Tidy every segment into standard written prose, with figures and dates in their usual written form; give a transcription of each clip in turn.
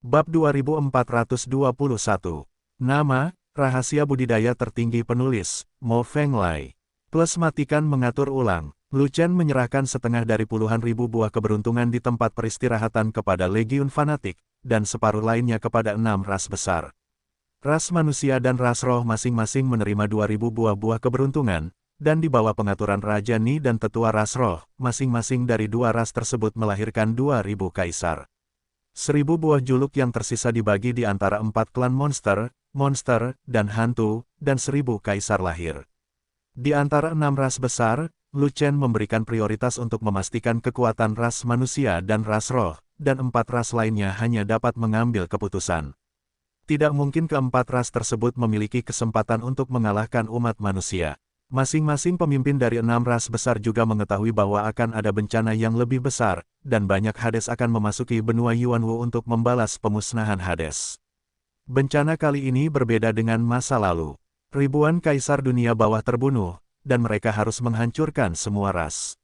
Bab 2421. Nama, rahasia budidaya tertinggi penulis, Mo Feng Lai. Plus matikan mengatur ulang. Lu Chen menyerahkan setengah dari puluhan ribu buah keberuntungan di tempat peristirahatan kepada legiun fanatik, dan separuh lainnya kepada 6 ras besar. Ras manusia dan ras roh masing-masing menerima 2000 buah-buah keberuntungan, dan di bawah pengaturan Raja Ni dan tetua ras roh, masing-masing dari dua ras tersebut melahirkan 2000 kaisar. 1000 buah juluk yang tersisa dibagi di antara 4 klan monster, dan hantu, dan 1000 kaisar lahir. Di antara 6 ras besar, Lu Chen memberikan prioritas untuk memastikan kekuatan ras manusia dan ras roh, dan 4 ras lainnya hanya dapat mengambil keputusan. Tidak mungkin keempat ras tersebut memiliki kesempatan untuk mengalahkan umat manusia. Masing-masing pemimpin dari 6 ras besar juga mengetahui bahwa akan ada bencana yang lebih besar, dan banyak Hades akan memasuki benua Yuanwu untuk membalas pemusnahan Hades. Bencana kali ini berbeda dengan masa lalu. Ribuan kaisar dunia bawah terbunuh, dan mereka harus menghancurkan semua ras.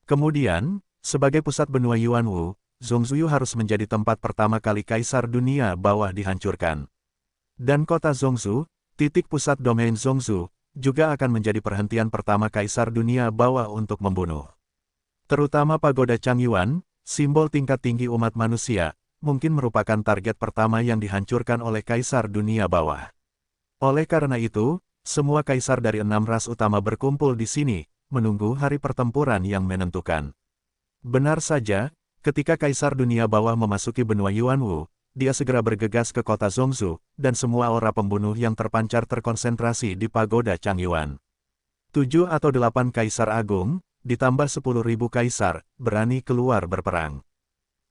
Kemudian, sebagai pusat benua Yuanwu, Zhongzhou harus menjadi tempat pertama kali kaisar dunia bawah dihancurkan. Dan kota Zhongzhou, titik pusat domain Zhongzhou, juga akan menjadi perhentian pertama kaisar dunia bawah untuk membunuh. Terutama pagoda Changyuan, simbol tingkat tinggi umat manusia, mungkin merupakan target pertama yang dihancurkan oleh kaisar dunia bawah. Oleh karena itu, semua kaisar dari 6 ras utama berkumpul di sini, menunggu hari pertempuran yang menentukan. Benar saja, ketika kaisar dunia bawah memasuki benua Yuanwu, dia segera bergegas ke kota Zhongzhou, dan semua aura pembunuh yang terpancar terkonsentrasi di pagoda Changyuan. 7 atau 8 kaisar agung, ditambah 10.000 kaisar, berani keluar berperang.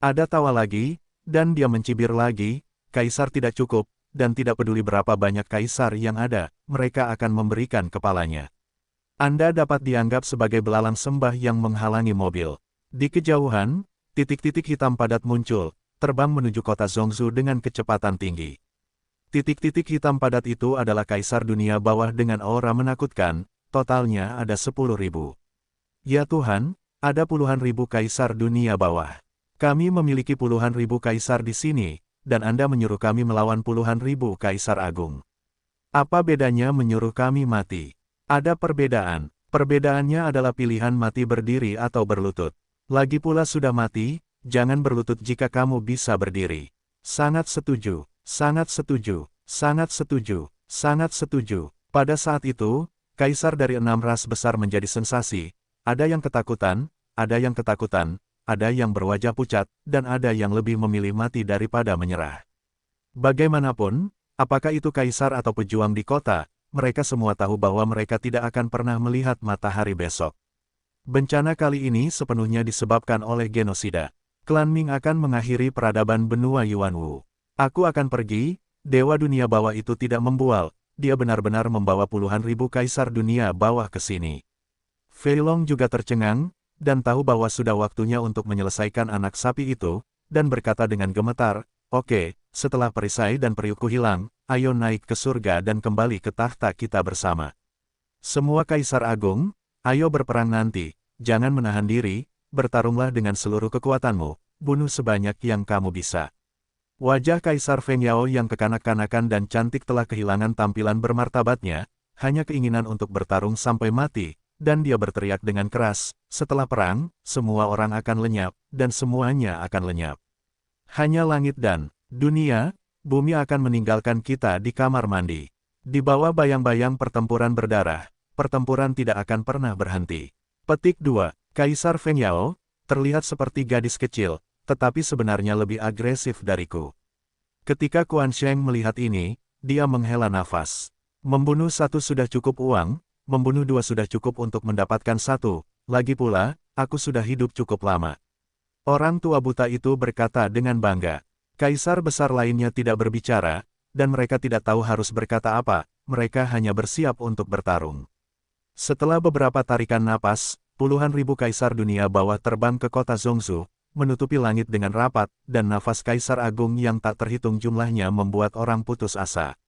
Ada tawa lagi, dan dia mencibir lagi, kaisar tidak cukup, dan tidak peduli berapa banyak kaisar yang ada, mereka akan memberikan kepalanya. Anda dapat dianggap sebagai belalang sembah yang menghalangi mobil. Di kejauhan, titik-titik hitam padat muncul, terbang menuju kota Zhongzhou dengan kecepatan tinggi. Titik-titik hitam padat itu adalah kaisar dunia bawah dengan aura menakutkan, totalnya ada 10.000. Ya Tuhan, ada puluhan ribu kaisar dunia bawah. Kami memiliki puluhan ribu kaisar di sini, dan Anda menyuruh kami melawan puluhan ribu kaisar agung. Apa bedanya menyuruh kami mati? Ada perbedaan. Perbedaannya adalah pilihan mati berdiri atau berlutut. Lagi pula sudah mati, jangan berlutut jika kamu bisa berdiri. Sangat setuju, sangat setuju, sangat setuju, sangat setuju. Pada saat itu, kaisar dari 6 ras besar menjadi sensasi. Ada yang ketakutan, ada yang ketakutan, ada yang berwajah pucat, dan ada yang lebih memilih mati daripada menyerah. Bagaimanapun, apakah itu kaisar atau pejuang di kota, mereka semua tahu bahwa mereka tidak akan pernah melihat matahari besok. Bencana kali ini sepenuhnya disebabkan oleh genosida. Klan Ming akan mengakhiri peradaban benua Yuanwu. Aku akan pergi, dewa dunia bawah itu tidak membual, dia benar-benar membawa puluhan ribu kaisar dunia bawah ke sini. Fei Long juga tercengang, dan tahu bahwa sudah waktunya untuk menyelesaikan anak sapi itu, dan berkata dengan gemetar, "Oke, setelah perisai dan periukku hilang, ayo naik ke surga dan kembali ke tahta kita bersama. Semua kaisar agung, ayo berperang nanti, jangan menahan diri, bertarunglah dengan seluruh kekuatanmu, bunuh sebanyak yang kamu bisa." Wajah Kaisar Feng Yao yang kekanak-kanakan dan cantik telah kehilangan tampilan bermartabatnya, hanya keinginan untuk bertarung sampai mati, dan dia berteriak dengan keras, "Setelah perang, semua orang akan lenyap, dan semuanya akan lenyap. Hanya langit dan dunia, bumi akan meninggalkan kita di kamar mandi." Di bawah bayang-bayang pertempuran berdarah, pertempuran tidak akan pernah berhenti. Petik 2. Kaisar Feng Yao, terlihat seperti gadis kecil, tetapi sebenarnya lebih agresif dariku. Ketika Quan Sheng melihat ini, dia menghela nafas. Membunuh 1 sudah cukup uang, membunuh 2 sudah cukup untuk mendapatkan 1, lagi pula, aku sudah hidup cukup lama. Orang tua buta itu berkata dengan bangga. Kaisar besar lainnya tidak berbicara, dan mereka tidak tahu harus berkata apa, mereka hanya bersiap untuk bertarung. Setelah beberapa tarikan napas, puluhan ribu kaisar dunia bawah terbang ke kota Zhongzhou, menutupi langit dengan rapat, dan nafas kaisar agung yang tak terhitung jumlahnya membuat orang putus asa.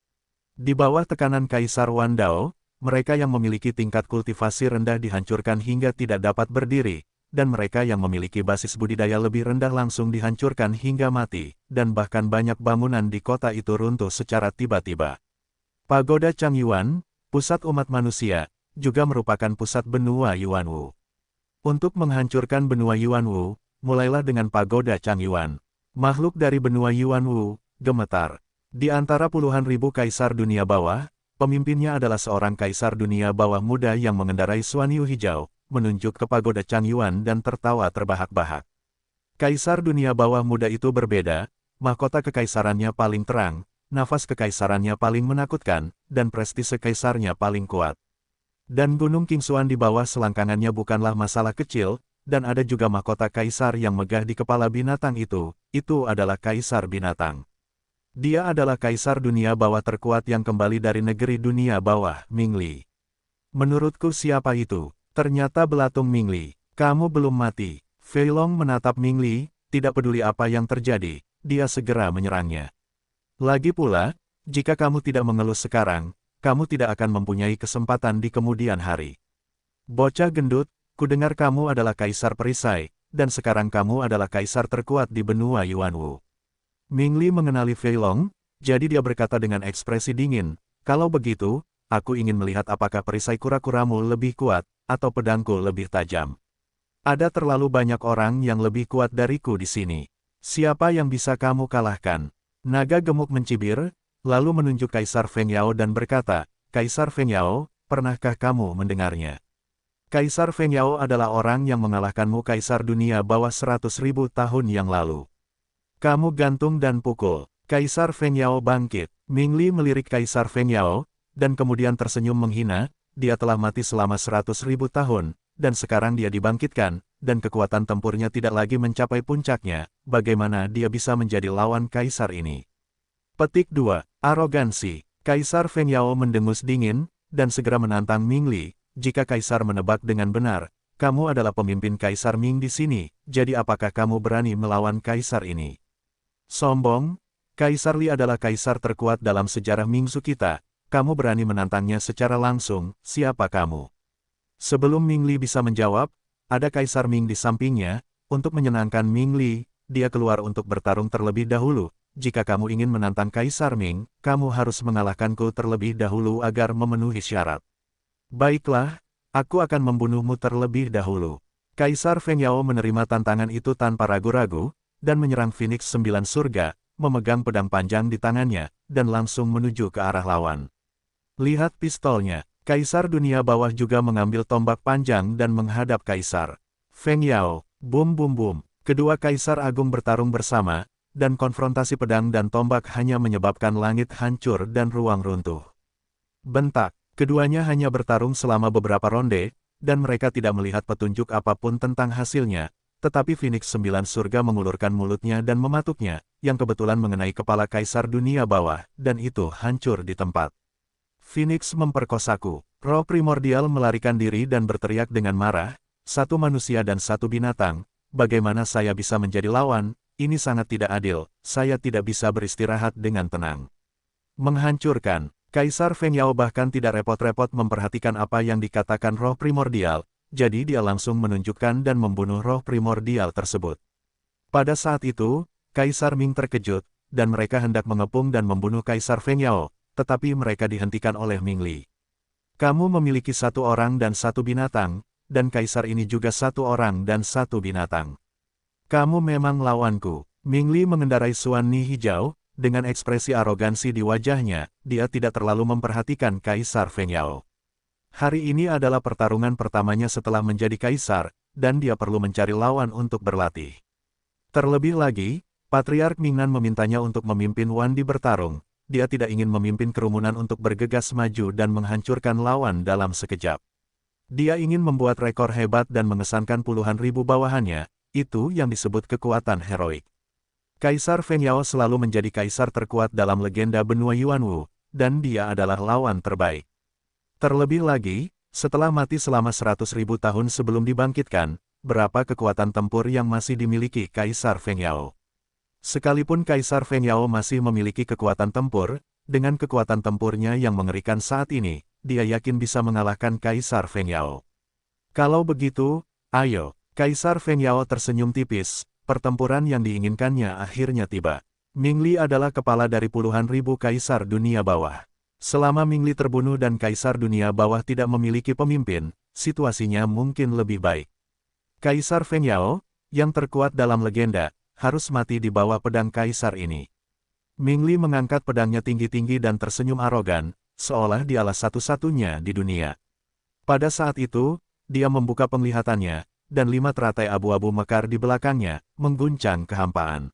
Di bawah tekanan Kaisar Wan Dao, mereka yang memiliki tingkat kultivasi rendah dihancurkan hingga tidak dapat berdiri, dan mereka yang memiliki basis budidaya lebih rendah langsung dihancurkan hingga mati, dan bahkan banyak bangunan di kota itu runtuh secara tiba-tiba. Pagoda Changyuan, pusat umat manusia, juga merupakan pusat benua Yuanwu. Untuk menghancurkan benua Yuanwu, mulailah dengan Pagoda Changyuan. Makhluk dari benua Yuanwu gemetar. Di antara puluhan ribu kaisar dunia bawah, pemimpinnya adalah seorang kaisar dunia bawah muda yang mengendarai Suanyu hijau, menunjuk ke Pagoda Changyuan dan tertawa terbahak-bahak. Kaisar dunia bawah muda itu berbeda, mahkota kekaisarannya paling terang, nafas kekaisarannya paling menakutkan, dan prestise kaisarnya paling kuat. Dan Gunung Qingsuan di bawah selangkangannya bukanlah masalah kecil, dan ada juga mahkota kaisar yang megah di kepala binatang itu adalah kaisar binatang. Dia adalah kaisar dunia bawah terkuat yang kembali dari negeri dunia bawah, Mingli. Menurutku siapa itu? Ternyata belatung Mingli. Kamu belum mati. Fei Long menatap Mingli, tidak peduli apa yang terjadi, dia segera menyerangnya. Lagi pula, jika kamu tidak mengelus sekarang, kamu tidak akan mempunyai kesempatan di kemudian hari. Bocah gendut, kudengar kamu adalah kaisar perisai, dan sekarang kamu adalah kaisar terkuat di benua Yuanwu. Mingli mengenali Fei Long, jadi dia berkata dengan ekspresi dingin, kalau begitu, aku ingin melihat apakah perisai kura-kuramu lebih kuat, atau pedangku lebih tajam. Ada terlalu banyak orang yang lebih kuat dariku di sini. Siapa yang bisa kamu kalahkan? Naga gemuk mencibir, lalu menunjuk Kaisar Feng Yao dan berkata, Kaisar Feng Yao, pernahkah kamu mendengarnya? Kaisar Feng Yao adalah orang yang mengalahkanmu Kaisar dunia bawah 100.000 tahun yang lalu. Kamu gantung dan pukul. Kaisar Feng Yao bangkit. Mingli melirik Kaisar Feng Yao, dan kemudian tersenyum menghina, dia telah mati selama 100.000 tahun, dan sekarang dia dibangkitkan, dan kekuatan tempurnya tidak lagi mencapai puncaknya, bagaimana dia bisa menjadi lawan kaisar ini? Petik 2. Arogansi. Kaisar Feng Yao mendengus dingin, dan segera menantang Mingli, jika kaisar menebak dengan benar, kamu adalah pemimpin kaisar Ming di sini, jadi apakah kamu berani melawan kaisar ini? Sombong, Kaisar Li adalah kaisar terkuat dalam sejarah Mingsu kita. Kamu berani menantangnya secara langsung, siapa kamu? Sebelum Ming Li bisa menjawab, ada Kaisar Ming di sampingnya, untuk menyenangkan Ming Li, dia keluar untuk bertarung terlebih dahulu. Jika kamu ingin menantang Kaisar Ming, kamu harus mengalahkanku terlebih dahulu agar memenuhi syarat. Baiklah, aku akan membunuhmu terlebih dahulu. Kaisar Feng Yao menerima tantangan itu tanpa ragu-ragu, dan menyerang Phoenix 9 surga, memegang pedang panjang di tangannya, dan langsung menuju ke arah lawan. Lihat pistolnya, Kaisar dunia bawah juga mengambil tombak panjang dan menghadap Kaisar Feng Yao. Bum bum bum, kedua Kaisar Agung bertarung bersama, dan konfrontasi pedang dan tombak hanya menyebabkan langit hancur dan ruang runtuh. Bentak, keduanya hanya bertarung selama beberapa ronde, dan mereka tidak melihat petunjuk apapun tentang hasilnya, tetapi Phoenix 9 surga mengulurkan mulutnya dan mematuknya, yang kebetulan mengenai kepala Kaisar dunia bawah, dan itu hancur di tempat. Phoenix memperkosaku. Roh primordial melarikan diri dan berteriak dengan marah, satu manusia dan satu binatang, bagaimana saya bisa menjadi lawan, ini sangat tidak adil, saya tidak bisa beristirahat dengan tenang. Menghancurkan, Kaisar Feng Yao bahkan tidak repot-repot memperhatikan apa yang dikatakan roh primordial, jadi dia langsung menunjukkan dan membunuh roh primordial tersebut. Pada saat itu, Kaisar Ming terkejut, dan mereka hendak mengepung dan membunuh Kaisar Feng Yao, tetapi mereka dihentikan oleh Ming Li. Kamu memiliki satu orang dan satu binatang, dan kaisar ini juga satu orang dan satu binatang. Kamu memang lawanku. Ming Li mengendarai Suan Ni hijau, dengan ekspresi arogansi di wajahnya, dia tidak terlalu memperhatikan Kaisar Feng Yao. Hari ini adalah pertarungan pertamanya setelah menjadi kaisar, dan dia perlu mencari lawan untuk berlatih. Terlebih lagi, Patriark Mingnan memintanya untuk memimpin Wan Di bertarung. Dia tidak ingin memimpin kerumunan untuk bergegas maju dan menghancurkan lawan dalam sekejap. Dia ingin membuat rekor hebat dan mengesankan puluhan ribu bawahannya, itu yang disebut kekuatan heroik. Kaisar Feng Yao selalu menjadi kaisar terkuat dalam legenda benua Yuanwu, dan dia adalah lawan terbaik. Terlebih lagi, setelah mati selama 100.000 tahun sebelum dibangkitkan, berapa kekuatan tempur yang masih dimiliki Kaisar Feng Yao. Sekalipun Kaisar Feng Yao masih memiliki kekuatan tempur, dengan kekuatan tempurnya yang mengerikan saat ini, dia yakin bisa mengalahkan Kaisar Feng Yao. Kalau begitu, ayo, Kaisar Feng Yao tersenyum tipis, pertempuran yang diinginkannya akhirnya tiba. Ming Li adalah kepala dari puluhan ribu kaisar dunia bawah. Selama Ming Li terbunuh dan kaisar dunia bawah tidak memiliki pemimpin, situasinya mungkin lebih baik. Kaisar Feng Yao, yang terkuat dalam legenda, harus mati di bawah pedang kaisar ini. Ming Li mengangkat pedangnya tinggi-tinggi dan tersenyum arogan, seolah dialah satu-satunya di dunia. Pada saat itu, dia membuka penglihatannya, dan 5 teratai abu-abu mekar di belakangnya, mengguncang kehampaan.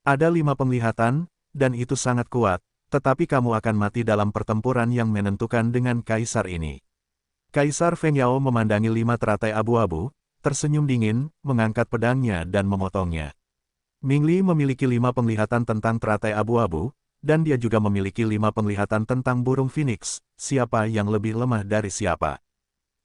Ada 5 penglihatan, dan itu sangat kuat, tetapi kamu akan mati dalam pertempuran yang menentukan dengan kaisar ini. Kaisar Feng Yao memandangi 5 teratai abu-abu, tersenyum dingin, mengangkat pedangnya dan memotongnya. Ming Li memiliki 5 penglihatan tentang teratai abu-abu, dan dia juga memiliki 5 penglihatan tentang burung phoenix, siapa yang lebih lemah dari siapa.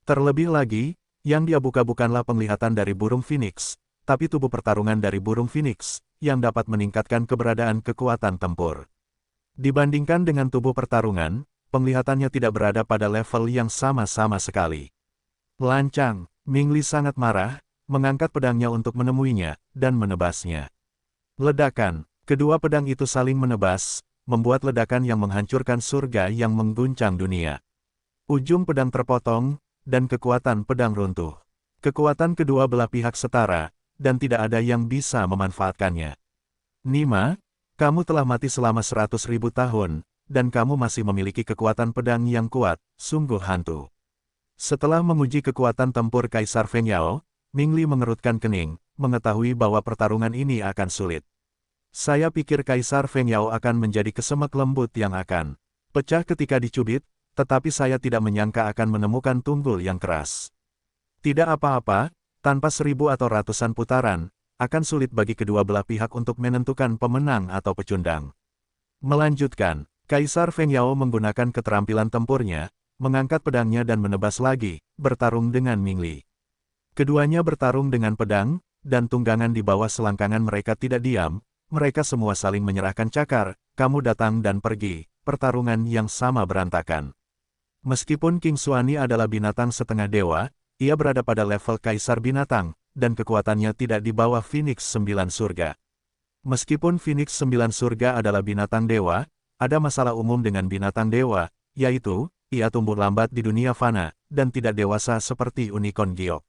Terlebih lagi, yang dia buka bukanlah penglihatan dari burung phoenix, tapi tubuh pertarungan dari burung phoenix, yang dapat meningkatkan keberadaan kekuatan tempur. Dibandingkan dengan tubuh pertarungan, penglihatannya tidak berada pada level yang sama-sama sekali. Lancang, Ming Li sangat marah, mengangkat pedangnya untuk menemuinya, dan menebasnya. Ledakan, kedua pedang itu saling menebas, membuat ledakan yang menghancurkan surga yang mengguncang dunia. Ujung pedang terpotong, dan kekuatan pedang runtuh. Kekuatan kedua belah pihak setara, dan tidak ada yang bisa memanfaatkannya. Nima, kamu telah mati selama 100.000 tahun, dan kamu masih memiliki kekuatan pedang yang kuat, sungguh hantu. Setelah menguji kekuatan tempur Kaisar Feng Yao, Ming Li mengerutkan kening, mengetahui bahwa pertarungan ini akan sulit. Saya pikir Kaisar Feng Yao akan menjadi kesemek lembut yang akan pecah ketika dicubit, tetapi saya tidak menyangka akan menemukan tunggul yang keras. Tidak apa-apa, tanpa 1000 atau ratusan putaran, akan sulit bagi kedua belah pihak untuk menentukan pemenang atau pecundang. Melanjutkan, Kaisar Feng Yao menggunakan keterampilan tempurnya, mengangkat pedangnya dan menebas lagi, bertarung dengan Ming Li. Keduanya bertarung dengan pedang, dan tunggangan di bawah selangkangan mereka tidak diam, mereka semua saling menyerahkan cakar, kamu datang dan pergi, pertarungan yang sama berantakan. Meskipun King Xuani adalah binatang setengah dewa, ia berada pada level kaisar binatang, dan kekuatannya tidak di bawah Phoenix 9 surga. Meskipun Phoenix 9 surga adalah binatang dewa, ada masalah umum dengan binatang dewa, yaitu, ia tumbuh lambat di dunia fana, dan tidak dewasa seperti unicorn giok.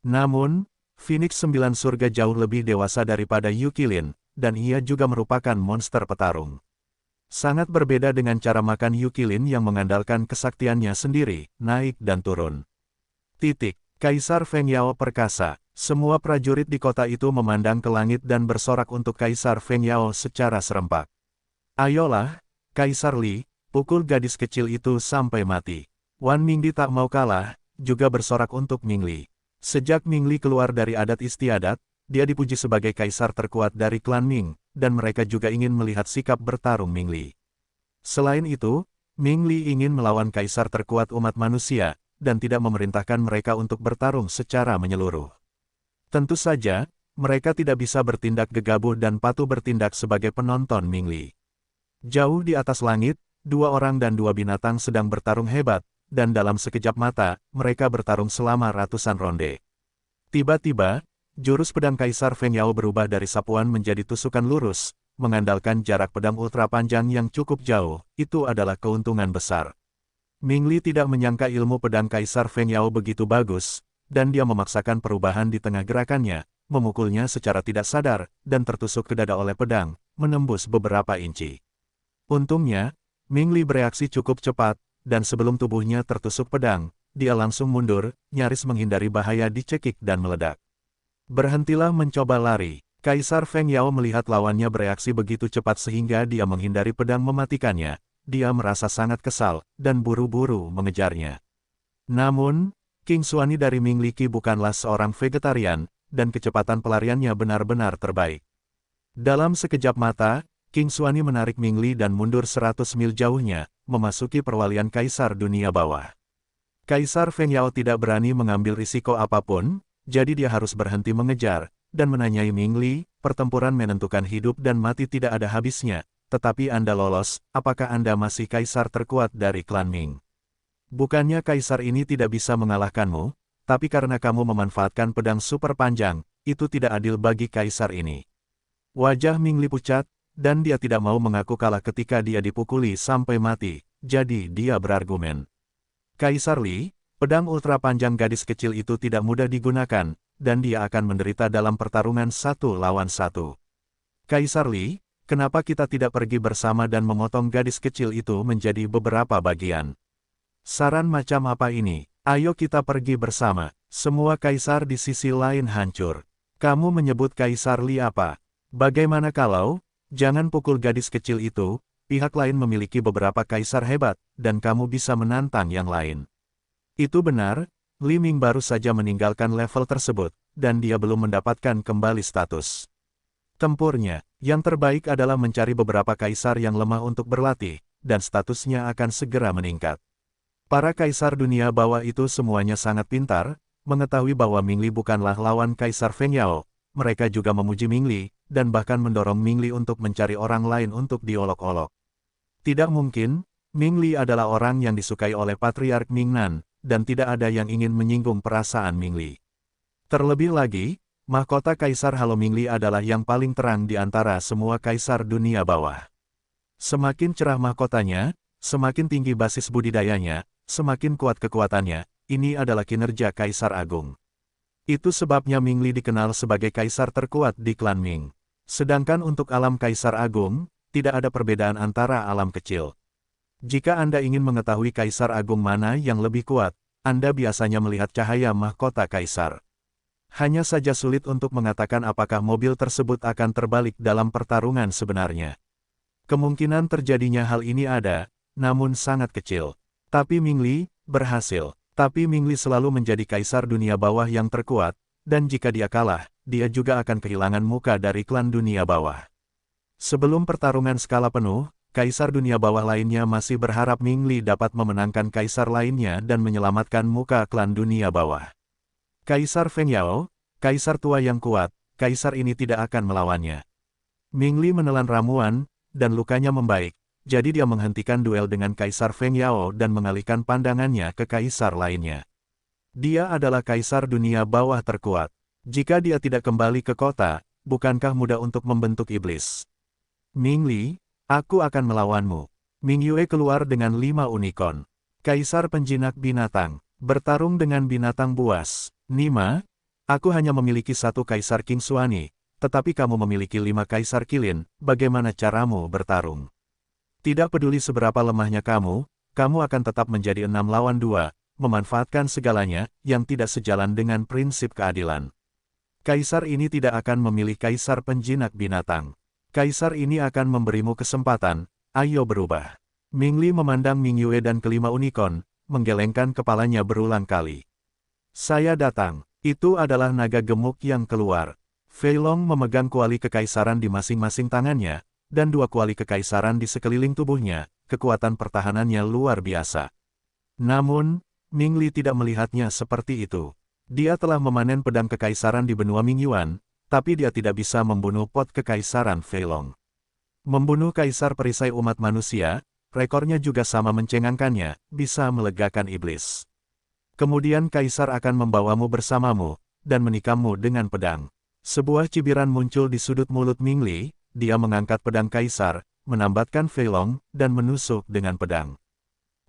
Namun, Phoenix 9 surga jauh lebih dewasa daripada Yukilin, dan ia juga merupakan monster petarung. Sangat berbeda dengan cara makan Yukilin yang mengandalkan kesaktiannya sendiri, naik dan turun. Kaisar Feng Yao perkasa, semua prajurit di kota itu memandang ke langit dan bersorak untuk Kaisar Feng Yao secara serempak. Ayolah, Kaisar Li, pukul gadis kecil itu sampai mati. Wan Mingdi tak mau kalah, juga bersorak untuk Ming Li. Sejak Ming Li keluar dari adat istiadat, dia dipuji sebagai kaisar terkuat dari klan Ming, dan mereka juga ingin melihat sikap bertarung Ming Li. Selain itu, Ming Li ingin melawan kaisar terkuat umat manusia, dan tidak memerintahkan mereka untuk bertarung secara menyeluruh. Tentu saja, mereka tidak bisa bertindak gegabah dan patuh bertindak sebagai penonton Ming Li. Jauh di atas langit, 2 orang dan 2 binatang sedang bertarung hebat, dan dalam sekejap mata, mereka bertarung selama ratusan ronde. Tiba-tiba, jurus pedang Kaisar Feng Yao berubah dari sapuan menjadi tusukan lurus, mengandalkan jarak pedang ultra panjang yang cukup jauh, itu adalah keuntungan besar. Ming Li tidak menyangka ilmu pedang Kaisar Feng Yao begitu bagus, dan dia memaksakan perubahan di tengah gerakannya, memukulnya secara tidak sadar, dan tertusuk ke dada oleh pedang, menembus beberapa inci. Untungnya, Ming Li bereaksi cukup cepat, dan sebelum tubuhnya tertusuk pedang, dia langsung mundur, nyaris menghindari bahaya dicekik dan meledak. Berhentilah mencoba lari. Kaisar Feng Yao melihat lawannya bereaksi begitu cepat sehingga dia menghindari pedang mematikannya. Dia merasa sangat kesal, dan buru-buru mengejarnya. Namun, King Xuani dari Ming Li Qi bukanlah seorang vegetarian, dan kecepatan pelariannya benar-benar terbaik. Dalam sekejap mata, King Xuani menarik Ming Li dan mundur 100 mil jauhnya, memasuki perwalian Kaisar dunia bawah. Kaisar Feng Yao tidak berani mengambil risiko apapun, jadi dia harus berhenti mengejar, dan menanyai Ming Li, pertempuran menentukan hidup dan mati tidak ada habisnya, tetapi Anda lolos, apakah Anda masih Kaisar terkuat dari klan Ming? Bukannya Kaisar ini tidak bisa mengalahkanmu, tapi karena kamu memanfaatkan pedang super panjang, itu tidak adil bagi kaisar ini. Wajah Ming Li pucat, dan dia tidak mau mengaku kalah ketika dia dipukuli sampai mati, jadi dia berargumen. Kaisar Li, pedang ultra panjang gadis kecil itu tidak mudah digunakan, dan dia akan menderita dalam pertarungan 1 lawan 1. Kaisar Li, kenapa kita tidak pergi bersama dan memotong gadis kecil itu menjadi beberapa bagian? Saran macam apa ini? Ayo kita pergi bersama. Semua kaisar di sisi lain hancur. Kamu menyebut Kaisar Li apa? Bagaimana kalau, jangan pukul gadis kecil itu, pihak lain memiliki beberapa kaisar hebat, dan kamu bisa menantang yang lain. Itu benar, Li Ming baru saja meninggalkan level tersebut, dan dia belum mendapatkan kembali status. Tempurnya, yang terbaik adalah mencari beberapa kaisar yang lemah untuk berlatih, dan statusnya akan segera meningkat. Para kaisar dunia bawah itu semuanya sangat pintar, mengetahui bahwa Ming Li bukanlah lawan Kaisar Feng Yao. Mereka juga memuji Ming Li, dan bahkan mendorong Ming Li untuk mencari orang lain untuk diolok-olok. Tidak mungkin, Ming Li adalah orang yang disukai oleh Patriark Ming Nan, dan tidak ada yang ingin menyinggung perasaan Ming Li. Terlebih lagi, mahkota Kaisar Halo Ming Li adalah yang paling terang di antara semua kaisar dunia bawah. Semakin cerah mahkotanya, semakin tinggi basis budidayanya, semakin kuat kekuatannya. Ini adalah kinerja Kaisar Agung. Itu sebabnya Ming Li dikenal sebagai kaisar terkuat di klan Ming. Sedangkan untuk alam Kaisar Agung, tidak ada perbedaan antara alam kecil. Jika Anda ingin mengetahui Kaisar Agung mana yang lebih kuat, Anda biasanya melihat cahaya mahkota kaisar. Hanya saja sulit untuk mengatakan apakah mobil tersebut akan terbalik dalam pertarungan sebenarnya. Kemungkinan terjadinya hal ini ada, namun sangat kecil. Tapi Ming Li berhasil. Tapi Ming Li selalu menjadi kaisar dunia bawah yang terkuat, dan jika dia kalah, dia juga akan kehilangan muka dari klan dunia bawah. Sebelum pertarungan skala penuh, kaisar dunia bawah lainnya masih berharap Ming Li dapat memenangkan kaisar lainnya dan menyelamatkan muka klan dunia bawah. Kaisar Feng Yao, kaisar tua yang kuat, kaisar ini tidak akan melawannya. Ming Li menelan ramuan, dan lukanya membaik. Jadi dia menghentikan duel dengan Kaisar Feng Yao dan mengalihkan pandangannya ke kaisar lainnya. Dia adalah kaisar dunia bawah terkuat. Jika dia tidak kembali ke kota, bukankah mudah untuk membentuk iblis? Ming Li, aku akan melawanmu. Ming Yue keluar dengan 5 unicorn. Kaisar penjinak binatang, bertarung dengan binatang buas. Nima, aku hanya memiliki 1 kaisar King Xuani, tetapi kamu memiliki 5 kaisar kilin, bagaimana caramu bertarung? Tidak peduli seberapa lemahnya kamu akan tetap menjadi 6 lawan 2, memanfaatkan segalanya, yang tidak sejalan dengan prinsip keadilan. Kaisar ini tidak akan memilih kaisar penjinak binatang. Kaisar ini akan memberimu kesempatan, ayo berubah. Ming Li memandang Ming Yue dan kelima unicorn, menggelengkan kepalanya berulang kali. Saya datang, itu adalah naga gemuk yang keluar. Fei Long memegang kuali kekaisaran di masing-masing tangannya, dan 2 kuali kekaisaran di sekeliling tubuhnya, kekuatan pertahanannya luar biasa. Namun, Ming Li tidak melihatnya seperti itu. Dia telah memanen pedang kekaisaran di benua Ming Yuan, tapi dia tidak bisa membunuh pot kekaisaran Fei Long. Membunuh kaisar perisai umat manusia, rekornya juga sama mencengangkannya, bisa melegakan iblis. Kemudian kaisar akan membawamu bersamamu, dan menikammu dengan pedang. Sebuah cibiran muncul di sudut mulut Ming Li. Dia mengangkat pedang kaisar, menambatkan Fei Long, dan menusuk dengan pedang.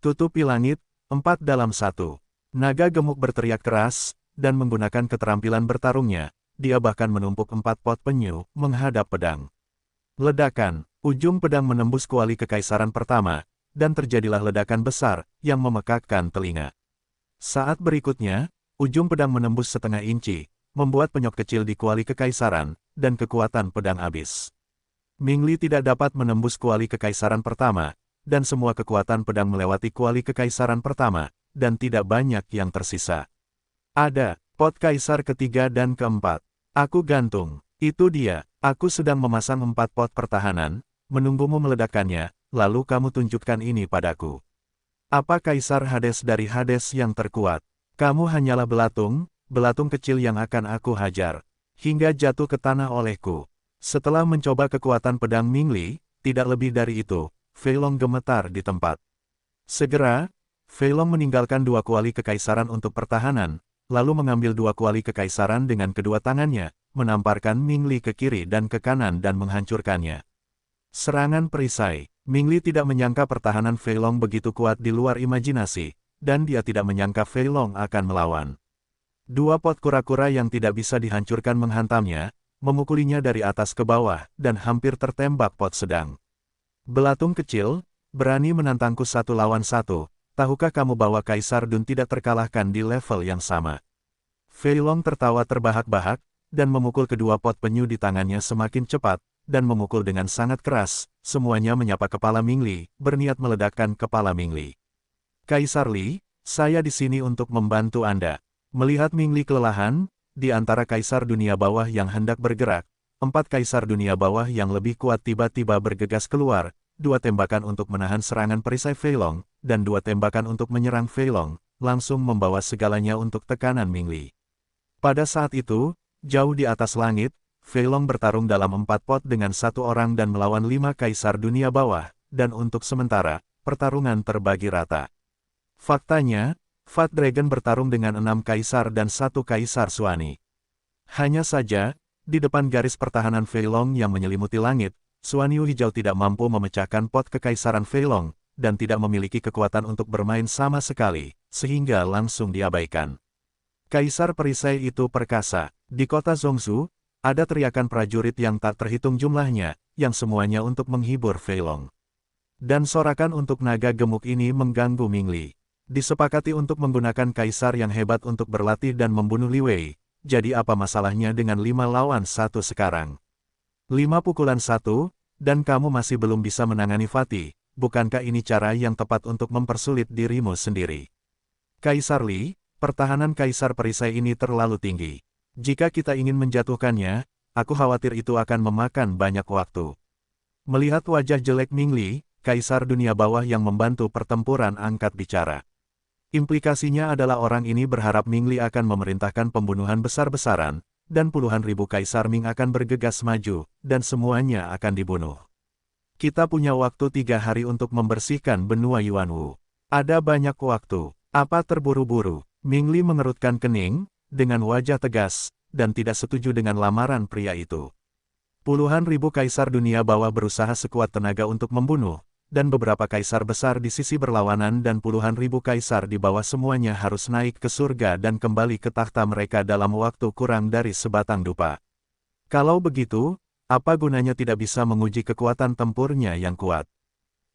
Tutupi langit, 4 dalam 1. Naga gemuk berteriak keras, dan menggunakan keterampilan bertarungnya, dia bahkan menumpuk 4 pot penyu, menghadap pedang. Ledakan, ujung pedang menembus kuali kekaisaran pertama, dan terjadilah ledakan besar, yang memekakkan telinga. Saat berikutnya, ujung pedang menembus setengah inci, membuat penyok kecil di kuali kekaisaran, dan kekuatan pedang habis. Ming Li tidak dapat menembus kuali kekaisaran pertama, dan semua kekuatan pedang melewati kuali kekaisaran pertama, dan tidak banyak yang tersisa. Ada, pot kaisar ketiga dan keempat. Aku gantung. Itu dia, aku sedang memasang 4 pot pertahanan, menunggumu meledakkannya, lalu kamu tunjukkan ini padaku. Apa kaisar Hades dari Hades yang terkuat? Kamu hanyalah belatung kecil yang akan aku hajar, hingga jatuh ke tanah olehku. Setelah mencoba kekuatan pedang Ming Li, tidak lebih dari itu, Fei Long gemetar di tempat. Segera, Fei Long meninggalkan 2 kuali kekaisaran untuk pertahanan, lalu mengambil dua kuali kekaisaran dengan kedua tangannya, menamparkan Ming Li ke kiri dan ke kanan dan menghancurkannya. Serangan perisai. Ming Li tidak menyangka pertahanan Fei Long begitu kuat di luar imajinasi, dan dia tidak menyangka Fei Long akan melawan. Dua pot kura-kura yang tidak bisa dihancurkan menghantamnya, memukulinya dari atas ke bawah, dan hampir tertembak pot sedang. Belatung kecil, berani menantangku 1 lawan 1, tahukah kamu bahwa Kaisar Dun tidak terkalahkan di level yang sama? Fei Long tertawa terbahak-bahak, dan memukul kedua pot penyu di tangannya semakin cepat, dan memukul dengan sangat keras, semuanya menyapa kepala Ming Li, berniat meledakkan kepala Ming Li. Kaisar Li, saya di sini untuk membantu Anda. Melihat Ming Li kelelahan, di antara kaisar dunia bawah yang hendak bergerak, 4 kaisar dunia bawah yang lebih kuat tiba-tiba bergegas keluar, 2 tembakan untuk menahan serangan perisai Fei Long, dan 2 tembakan untuk menyerang Fei Long, langsung membawa segalanya untuk tekanan Ming Li. Pada saat itu, jauh di atas langit, Fei Long bertarung dalam 4 pot dengan 1 orang dan melawan 5 kaisar dunia bawah, dan untuk sementara, pertarungan terbagi rata. Faktanya, Fat Dragon bertarung dengan 6 kaisar dan 1 kaisar Suani. Hanya saja, di depan garis pertahanan Fei Long yang menyelimuti langit, Suaniu hijau tidak mampu memecahkan pot kekaisaran Fei Long, dan tidak memiliki kekuatan untuk bermain sama sekali, sehingga langsung diabaikan. Kaisar perisai itu perkasa. Di kota Zhongzhou, ada teriakan prajurit yang tak terhitung jumlahnya, yang semuanya untuk menghibur Fei Long. Dan sorakan untuk naga gemuk ini mengganggu Ming Li. Disepakati untuk menggunakan kaisar yang hebat untuk berlatih dan membunuh Li Wei, jadi apa masalahnya dengan 5 lawan 1 sekarang? 5 pukulan 1, dan kamu masih belum bisa menangani Fatih, bukankah ini cara yang tepat untuk mempersulit dirimu sendiri? Kaisar Li, pertahanan kaisar perisai ini terlalu tinggi. Jika kita ingin menjatuhkannya, aku khawatir itu akan memakan banyak waktu. Melihat wajah jelek Ming Li, kaisar dunia bawah yang membantu pertempuran angkat bicara. Implikasinya adalah orang ini berharap Ming Li akan memerintahkan pembunuhan besar-besaran, dan puluhan ribu kaisar Ming akan bergegas maju, dan semuanya akan dibunuh. Kita punya waktu 3 hari untuk membersihkan benua Yuanwu. Ada banyak waktu. Apa terburu-buru? Ming Li mengerutkan kening, dengan wajah tegas, dan tidak setuju dengan lamaran pria itu. Puluhan ribu kaisar dunia bawah berusaha sekuat tenaga untuk membunuh, dan beberapa kaisar besar di sisi berlawanan dan puluhan ribu kaisar di bawah semuanya harus naik ke surga dan kembali ke takhta mereka dalam waktu kurang dari sebatang dupa. Kalau begitu, apa gunanya tidak bisa menguji kekuatan tempurnya yang kuat?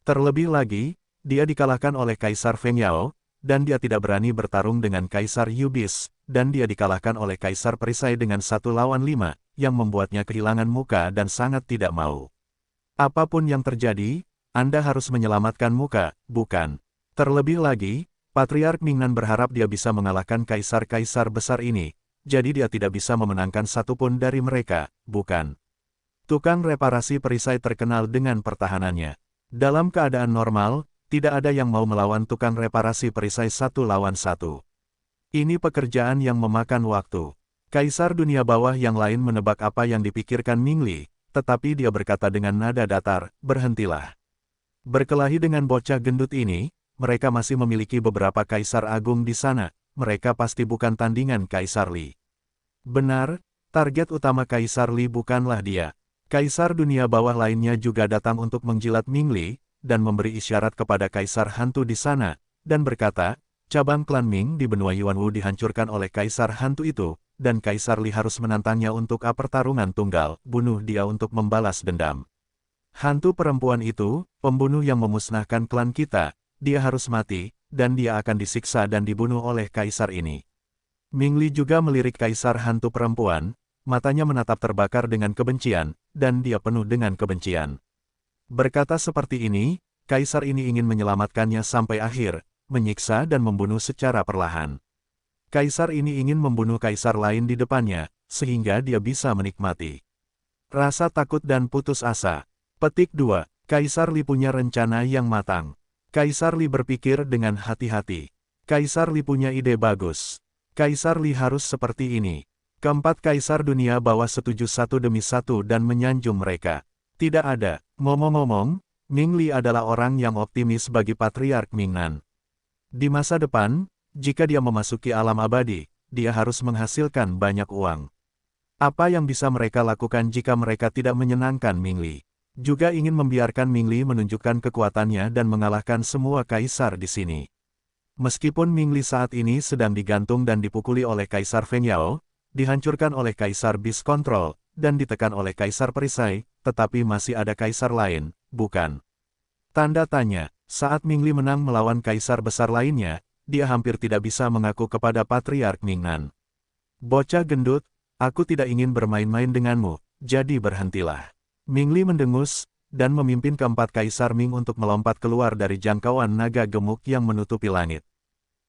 Terlebih lagi, dia dikalahkan oleh Kaisar Feng Yao, dan dia tidak berani bertarung dengan Kaisar Yubis, dan dia dikalahkan oleh Kaisar Perisai dengan 1 lawan 5, yang membuatnya kehilangan muka dan sangat tidak mau. Apapun yang terjadi, Anda harus menyelamatkan muka, bukan? Terlebih lagi, Patriark Mingnan berharap dia bisa mengalahkan kaisar-kaisar besar ini, jadi dia tidak bisa memenangkan satupun dari mereka, bukan? Tukang reparasi perisai terkenal dengan pertahanannya. Dalam keadaan normal, tidak ada yang mau melawan tukang reparasi perisai 1 lawan 1. Ini pekerjaan yang memakan waktu. Kaisar dunia bawah yang lain menebak apa yang dipikirkan Ming Li, tetapi dia berkata dengan nada datar, berhentilah. Berkelahi dengan bocah gendut ini, mereka masih memiliki beberapa kaisar agung di sana, mereka pasti bukan tandingan Kaisar Li. Benar, target utama Kaisar Li bukanlah dia. Kaisar dunia bawah lainnya juga datang untuk menjilat Ming Li, dan memberi isyarat kepada Kaisar Hantu di sana, dan berkata, cabang klan Ming di benua Yuanwu dihancurkan oleh Kaisar Hantu itu, dan Kaisar Li harus menantangnya untuk pertarungan tunggal, bunuh dia untuk membalas dendam. Hantu perempuan itu, pembunuh yang memusnahkan klan kita, dia harus mati, dan dia akan disiksa dan dibunuh oleh Kaisar ini. Ming Li juga melirik Kaisar Hantu perempuan, matanya menatap terbakar dengan kebencian, dan dia penuh dengan kebencian. Berkata seperti ini, Kaisar ini ingin menyelamatkannya sampai akhir, menyiksa dan membunuh secara perlahan. Kaisar ini ingin membunuh kaisar lain di depannya, sehingga dia bisa menikmati. Rasa takut dan putus asa. Petik 2. Kaisar Li punya rencana yang matang. Kaisar Li berpikir dengan hati-hati. Kaisar Li punya ide bagus. Kaisar Li harus seperti ini. Keempat kaisar dunia bawah setuju satu demi satu dan menyanjung mereka. Tidak ada. Ngomong-ngomong, Ming Li adalah orang yang optimis bagi Patriark Mingnan. Di masa depan, jika dia memasuki alam abadi, dia harus menghasilkan banyak uang. Apa yang bisa mereka lakukan jika mereka tidak menyenangkan Mingli? Juga ingin membiarkan Mingli menunjukkan kekuatannya dan mengalahkan semua kaisar di sini. Meskipun Mingli saat ini sedang digantung dan dipukuli oleh Kaisar Feng Yao, dihancurkan oleh Kaisar Beast Control, dan ditekan oleh Kaisar Perisai, tetapi masih ada kaisar lain, bukan? Tanda tanya, saat Mingli menang melawan kaisar besar lainnya, dia hampir tidak bisa mengaku kepada Patriark Mingnan. Bocah gendut, aku tidak ingin bermain-main denganmu, jadi berhentilah. Mingli mendengus, dan memimpin keempat kaisar Ming untuk melompat keluar dari jangkauan naga gemuk yang menutupi langit.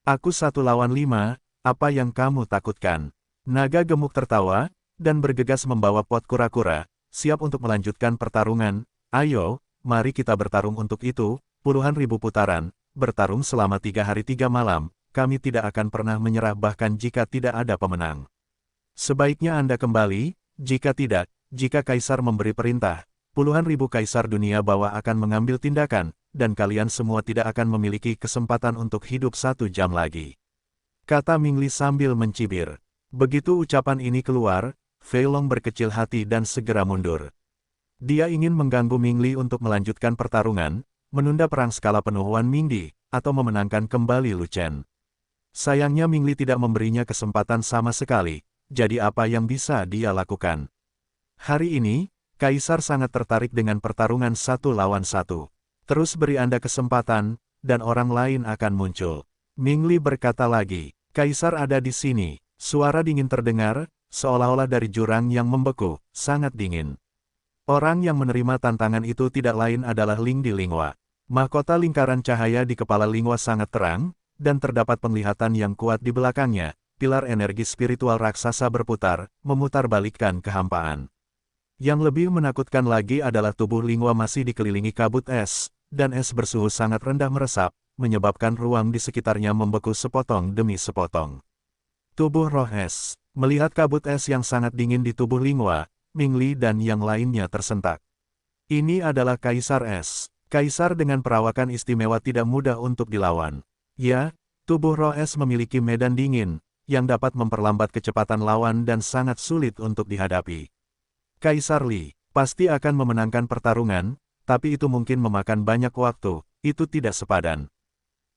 Aku 1 lawan 5, apa yang kamu takutkan? Naga gemuk tertawa, dan bergegas membawa pot kura-kura, siap untuk melanjutkan pertarungan. Ayo, mari kita bertarung untuk itu, puluhan ribu putaran, bertarung selama 3 hari 3 malam, kami tidak akan pernah menyerah bahkan jika tidak ada pemenang. Sebaiknya Anda kembali, jika tidak, jika kaisar memberi perintah, puluhan ribu kaisar dunia bawah akan mengambil tindakan, dan kalian semua tidak akan memiliki kesempatan untuk hidup 1 jam lagi. Kata Mingli sambil mencibir. Begitu ucapan ini keluar, Fei Long berkecil hati dan segera mundur. Dia ingin mengganggu Mingli untuk melanjutkan pertarungan, menunda perang skala penuh Wan Mingdi, atau memenangkan kembali Lu Chen. Sayangnya Mingli tidak memberinya kesempatan sama sekali. Jadi apa yang bisa dia lakukan? Hari ini, Kaisar sangat tertarik dengan pertarungan 1 lawan 1. Terus beri Anda kesempatan, dan orang lain akan muncul. Mingli berkata lagi, Kaisar ada di sini. Suara dingin terdengar, seolah-olah dari jurang yang membeku, sangat dingin. Orang yang menerima tantangan itu tidak lain adalah Ling Di Linghua. Mahkota lingkaran cahaya di kepala Linghua sangat terang, dan terdapat penglihatan yang kuat di belakangnya. Pilar energi spiritual raksasa berputar, memutarbalikkan kehampaan. Yang lebih menakutkan lagi adalah tubuh Linghua masih dikelilingi kabut es, dan es bersuhu sangat rendah meresap, menyebabkan ruang di sekitarnya membeku sepotong demi sepotong. Tubuh roh es. Melihat kabut es yang sangat dingin di tubuh Linghua, Mingli dan yang lainnya tersentak. Ini adalah Kaisar Es. Kaisar dengan perawakan istimewa tidak mudah untuk dilawan. Ya, tubuh roh es memiliki medan dingin, yang dapat memperlambat kecepatan lawan dan sangat sulit untuk dihadapi. Kaisar Li pasti akan memenangkan pertarungan, tapi itu mungkin memakan banyak waktu, itu tidak sepadan.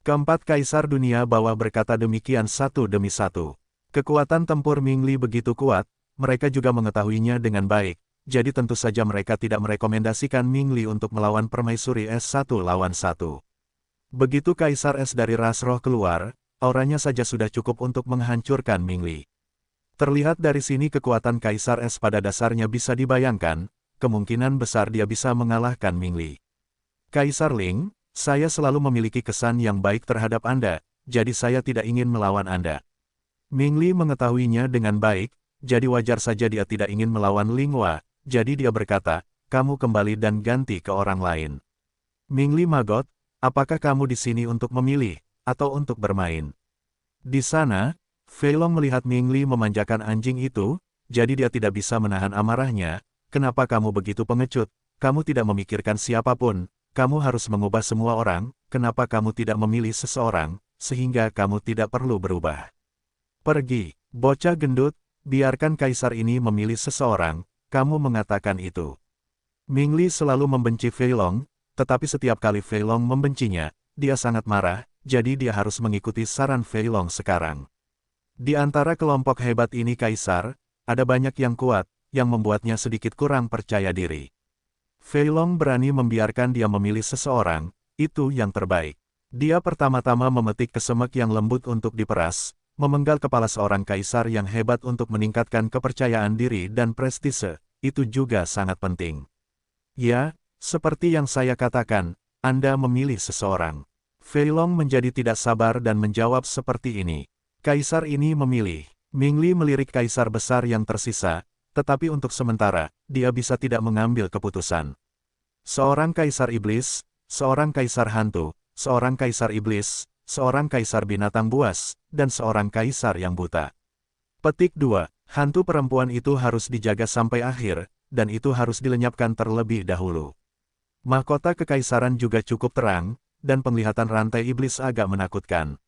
Keempat kaisar dunia bawah berkata demikian satu demi satu. Kekuatan tempur Mingli begitu kuat, mereka juga mengetahuinya dengan baik, jadi tentu saja mereka tidak merekomendasikan Mingli untuk melawan permaisuri es 1 lawan 1. Begitu Kaisar Es dari ras roh keluar, auranya saja sudah cukup untuk menghancurkan Mingli. Terlihat dari sini kekuatan Kaisar Es pada dasarnya bisa dibayangkan, kemungkinan besar dia bisa mengalahkan Mingli. Kaisar Ling, saya selalu memiliki kesan yang baik terhadap Anda, jadi saya tidak ingin melawan Anda. Mingli mengetahuinya dengan baik, jadi wajar saja dia tidak ingin melawan Linghua, jadi dia berkata, kamu kembali dan ganti ke orang lain. Mingli magot, apakah kamu di sini untuk memilih, atau untuk bermain? Di sana, Fei Long melihat Mingli memanjakan anjing itu, jadi dia tidak bisa menahan amarahnya. Kenapa kamu begitu pengecut? Kamu tidak memikirkan siapapun, kamu harus mengubah semua orang, kenapa kamu tidak memilih seseorang, sehingga kamu tidak perlu berubah? Pergi, bocah gendut, biarkan kaisar ini memilih seseorang, kamu mengatakan itu. Mingli selalu membenci Fei Long, tetapi setiap kali Fei Long membencinya, dia sangat marah, jadi dia harus mengikuti saran Fei Long sekarang. Di antara kelompok hebat ini kaisar, ada banyak yang kuat, yang membuatnya sedikit kurang percaya diri. Fei Long berani membiarkan dia memilih seseorang, itu yang terbaik. Dia pertama-tama memetik kesemek yang lembut untuk diperas, memenggal kepala seorang kaisar yang hebat untuk meningkatkan kepercayaan diri dan prestise, itu juga sangat penting. Ya, seperti yang saya katakan, Anda memilih seseorang. Fei Long menjadi tidak sabar dan menjawab seperti ini. Kaisar ini memilih. Mingli melirik kaisar besar yang tersisa, tetapi untuk sementara, dia bisa tidak mengambil keputusan. Seorang kaisar iblis, seorang kaisar hantu, seorang kaisar iblis, seorang kaisar binatang buas, dan seorang kaisar yang buta. Petik 2. Hantu perempuan itu harus dijaga sampai akhir, dan itu harus dilenyapkan terlebih dahulu. Mahkota kekaisaran juga cukup terang, dan penglihatan rantai iblis agak menakutkan.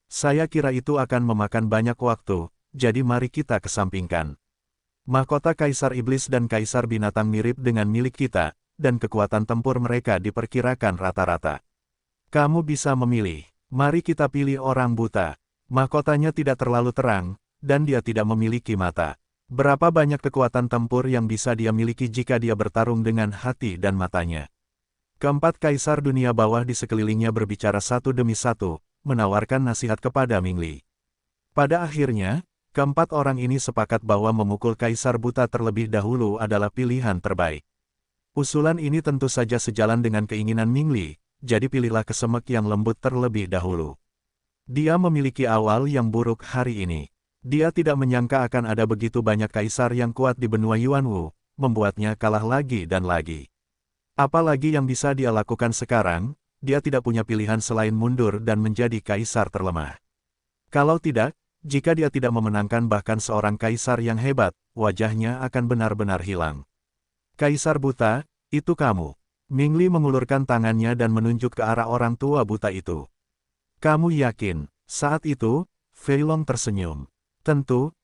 Saya kira itu akan memakan banyak waktu, jadi mari kita kesampingkan. Mahkota Kaisar Iblis dan Kaisar Binatang mirip dengan milik kita, dan kekuatan tempur mereka diperkirakan rata-rata. Kamu bisa memilih. Mari kita pilih orang buta. Mahkotanya tidak terlalu terang, dan dia tidak memiliki mata. Berapa banyak kekuatan tempur yang bisa dia miliki jika dia bertarung dengan hati dan matanya? Keempat kaisar dunia bawah di sekelilingnya berbicara satu demi satu, menawarkan nasihat kepada Ming Li. Pada akhirnya, keempat orang ini sepakat bahwa memukul kaisar buta terlebih dahulu adalah pilihan terbaik. Usulan ini tentu saja sejalan dengan keinginan Ming Li, jadi pilihlah kesemek yang lembut terlebih dahulu. Dia memiliki awal yang buruk hari ini. Dia tidak menyangka akan ada begitu banyak kaisar yang kuat di benua Yuanwu, membuatnya kalah lagi dan lagi. Apalagi yang bisa dia lakukan sekarang, dia tidak punya pilihan selain mundur dan menjadi kaisar terlemah. Kalau tidak, jika dia tidak memenangkan bahkan seorang kaisar yang hebat, wajahnya akan benar-benar hilang. Kaisar buta, itu kamu. Ming Li mengulurkan tangannya dan menunjuk ke arah orang tua buta itu. Kamu yakin? Saat itu, Fei Long tersenyum. Tentu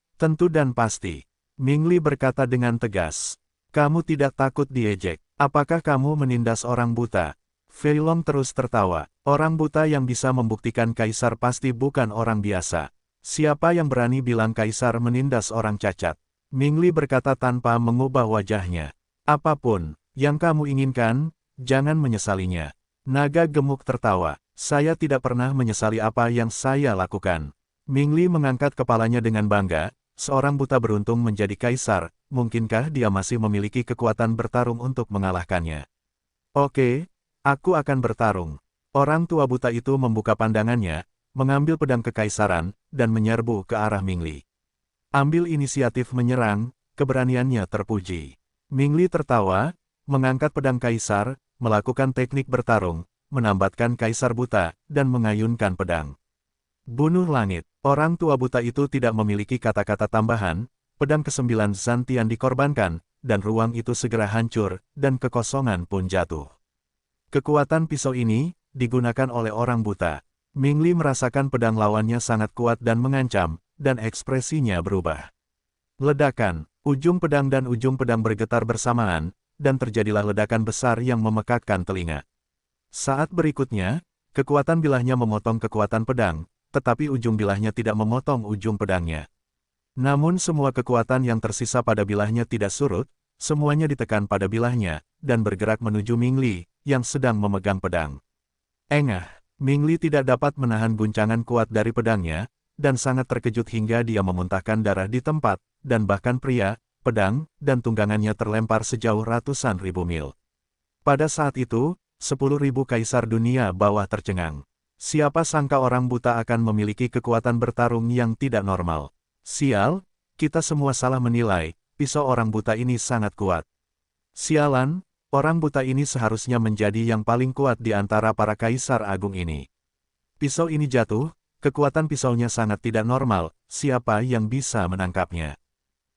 dan pasti. Ming Li berkata dengan tegas. Kamu tidak takut diejek. Apakah kamu menindas orang buta? Fei Long terus tertawa. Orang buta yang bisa membuktikan kaisar pasti bukan orang biasa. Siapa yang berani bilang kaisar menindas orang cacat? Ming Li berkata tanpa mengubah wajahnya. Apapun yang kamu inginkan, jangan menyesalinya. Naga gemuk tertawa. Saya tidak pernah menyesali apa yang saya lakukan. Ming Li mengangkat kepalanya dengan bangga. Seorang buta beruntung menjadi kaisar, mungkinkah dia masih memiliki kekuatan bertarung untuk mengalahkannya? Oke, aku akan bertarung. Orang tua buta itu membuka pandangannya, mengambil pedang kekaisaran, dan menyerbu ke arah Ming Li. Ambil inisiatif menyerang, keberaniannya terpuji. Ming Li tertawa, mengangkat pedang kaisar, melakukan teknik bertarung, menambatkan kaisar buta, dan mengayunkan pedang. Bunuh langit. Orang tua buta itu tidak memiliki kata-kata tambahan, pedang ke-9 Zantian dikorbankan, dan ruang itu segera hancur, dan kekosongan pun jatuh. Kekuatan pisau ini, digunakan oleh orang buta. Ming Li merasakan pedang lawannya sangat kuat dan mengancam, dan ekspresinya berubah. Ledakan, ujung pedang dan ujung pedang bergetar bersamaan, dan terjadilah ledakan besar yang memekakkan telinga. Saat berikutnya, kekuatan bilahnya memotong kekuatan pedang, tetapi ujung bilahnya tidak memotong ujung pedangnya. Namun semua kekuatan yang tersisa pada bilahnya tidak surut, semuanya ditekan pada bilahnya, dan bergerak menuju Ming Li, yang sedang memegang pedang. Engah, Ming Li tidak dapat menahan guncangan kuat dari pedangnya, dan sangat terkejut hingga dia memuntahkan darah di tempat, dan bahkan pria, pedang, dan tunggangannya terlempar sejauh ratusan ribu mil. Pada saat itu, 10.000 kaisar dunia bawah tercengang. Siapa sangka orang buta akan memiliki kekuatan bertarung yang tidak normal. Sial, kita semua salah menilai, pisau orang buta ini sangat kuat. Sialan, orang buta ini seharusnya menjadi yang paling kuat di antara para kaisar agung ini. Pisau ini jatuh, kekuatan pisaunya sangat tidak normal, siapa yang bisa menangkapnya?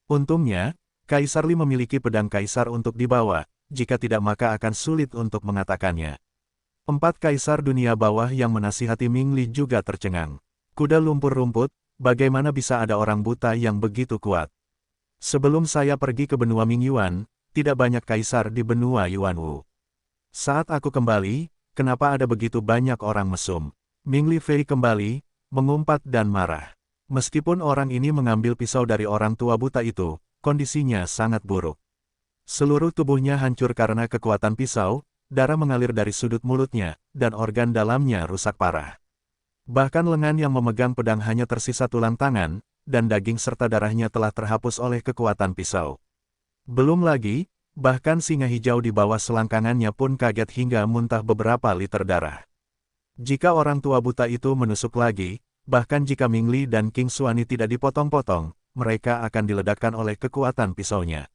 Untungnya, Kaisar Li memiliki pedang kaisar untuk dibawa, jika tidak maka akan sulit untuk mengatakannya. 4 kaisar dunia bawah yang menasihati Ming Li juga tercengang. Kuda lumpur rumput, bagaimana bisa ada orang buta yang begitu kuat? Sebelum saya pergi ke benua Ming Yuan, tidak banyak kaisar di benua Yuanwu. Saat aku kembali, kenapa ada begitu banyak orang mesum? Ming Li Fei kembali, mengumpat dan marah. Meskipun orang ini mengambil pisau dari orang tua buta itu, kondisinya sangat buruk. Seluruh tubuhnya hancur karena kekuatan pisau, darah mengalir dari sudut mulutnya, dan organ dalamnya rusak parah. Bahkan lengan yang memegang pedang hanya tersisa tulang tangan, dan daging serta darahnya telah terhapus oleh kekuatan pisau. Belum lagi, bahkan singa hijau di bawah selangkangannya pun kaget hingga muntah beberapa liter darah. Jika orang tua buta itu menusuk lagi, bahkan jika Ming Li dan King Xuani tidak dipotong-potong, mereka akan diledakkan oleh kekuatan pisaunya.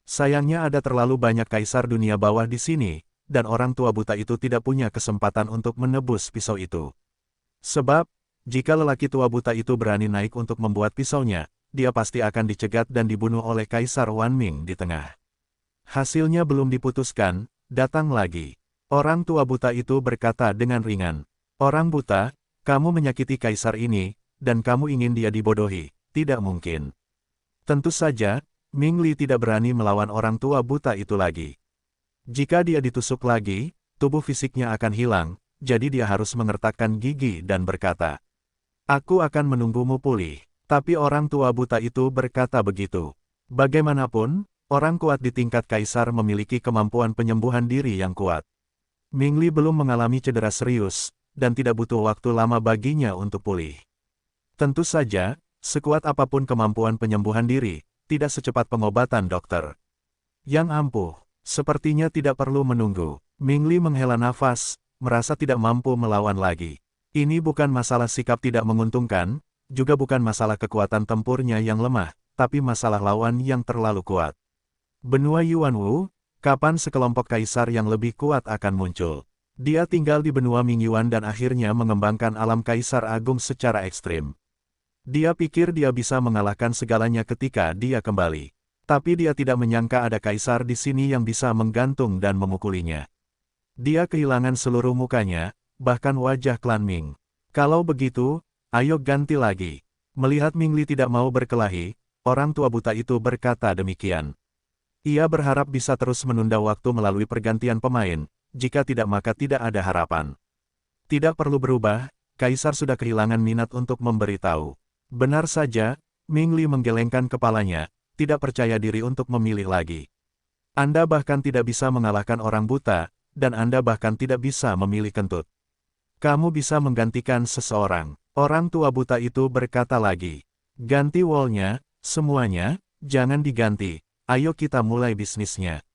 Sayangnya ada terlalu banyak kaisar dunia bawah di sini, dan orang tua buta itu tidak punya kesempatan untuk menebus pisau itu. Sebab, jika lelaki tua buta itu berani naik untuk membuat pisaunya, dia pasti akan dicegat dan dibunuh oleh Kaisar Wan Ming di tengah. Hasilnya belum diputuskan, datang lagi. Orang tua buta itu berkata dengan ringan, "Orang buta, kamu menyakiti kaisar ini, dan kamu ingin dia dibodohi. tidak mungkin. Tentu saja, Ming Li tidak berani melawan orang tua buta itu lagi. Jika dia ditusuk lagi, tubuh fisiknya akan hilang, jadi dia harus mengertakkan gigi dan berkata, "Aku akan menunggumu pulih." Tapi orang tua buta itu berkata begitu. Bagaimanapun, orang kuat di tingkat kaisar memiliki kemampuan penyembuhan diri yang kuat. Ming Li belum mengalami cedera serius, dan tidak butuh waktu lama baginya untuk pulih. Tentu saja, sekuat apapun kemampuan penyembuhan diri, tidak secepat pengobatan dokter. Yang ampuh, sepertinya tidak perlu menunggu. Ming Li menghela nafas, merasa tidak mampu melawan lagi. Ini bukan masalah sikap tidak menguntungkan, juga bukan masalah kekuatan tempurnya yang lemah, tapi masalah lawan yang terlalu kuat. Benua Yuanwu, kapan sekelompok kaisar yang lebih kuat akan muncul? Dia tinggal di benua Mingyuan dan akhirnya mengembangkan alam kaisar agung secara ekstrim. Dia pikir dia bisa mengalahkan segalanya ketika dia kembali. Tapi dia tidak menyangka ada kaisar di sini yang bisa menggantung dan memukulinya. Dia kehilangan seluruh mukanya, bahkan wajah klan Ming. Kalau begitu, ayo ganti lagi. Melihat Ming Li tidak mau berkelahi, orang tua buta itu berkata demikian. Ia berharap bisa terus menunda waktu melalui pergantian pemain, jika tidak maka tidak ada harapan. Tidak perlu berubah, kaisar sudah kehilangan minat untuk memberitahu. Benar saja, Ming Li menggelengkan kepalanya, tidak percaya diri untuk memilih lagi. Anda bahkan tidak bisa mengalahkan orang buta, dan Anda bahkan tidak bisa memilih kentut. Kamu bisa menggantikan seseorang. Orang tua buta itu berkata lagi. Ganti wallnya, semuanya, jangan diganti. Ayo kita mulai bisnisnya.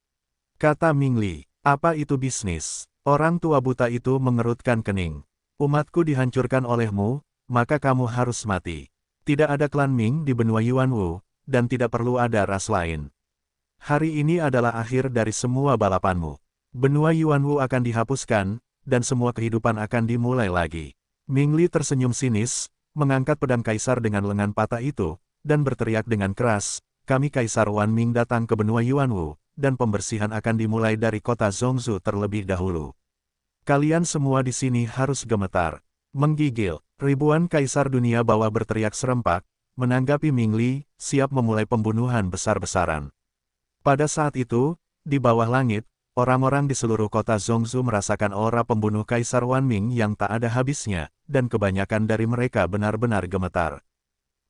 Kata Ming Li. Apa itu bisnis? Orang tua buta itu mengerutkan kening. Umatku dihancurkan olehmu, maka kamu harus mati. Tidak ada klan Ming di benua Yuanwu, dan tidak perlu ada ras lain. Hari ini adalah akhir dari semua balapanmu. Benua Yuanwu akan dihapuskan, dan semua kehidupan akan dimulai lagi. Ming Li tersenyum sinis, mengangkat pedang kaisar dengan lengan patah itu, dan berteriak dengan keras, kami Kaisar Wan Ming datang ke benua Yuanwu, dan pembersihan akan dimulai dari kota Zhongzhou terlebih dahulu. Kalian semua di sini harus gemetar. Menggigil, ribuan kaisar dunia bawah berteriak serempak, menanggapi Ming Li, siap memulai pembunuhan besar-besaran. Pada saat itu, di bawah langit, orang-orang di seluruh kota Zhongzhou merasakan aura pembunuh Kaisar Wan Ming yang tak ada habisnya, dan kebanyakan dari mereka benar-benar gemetar.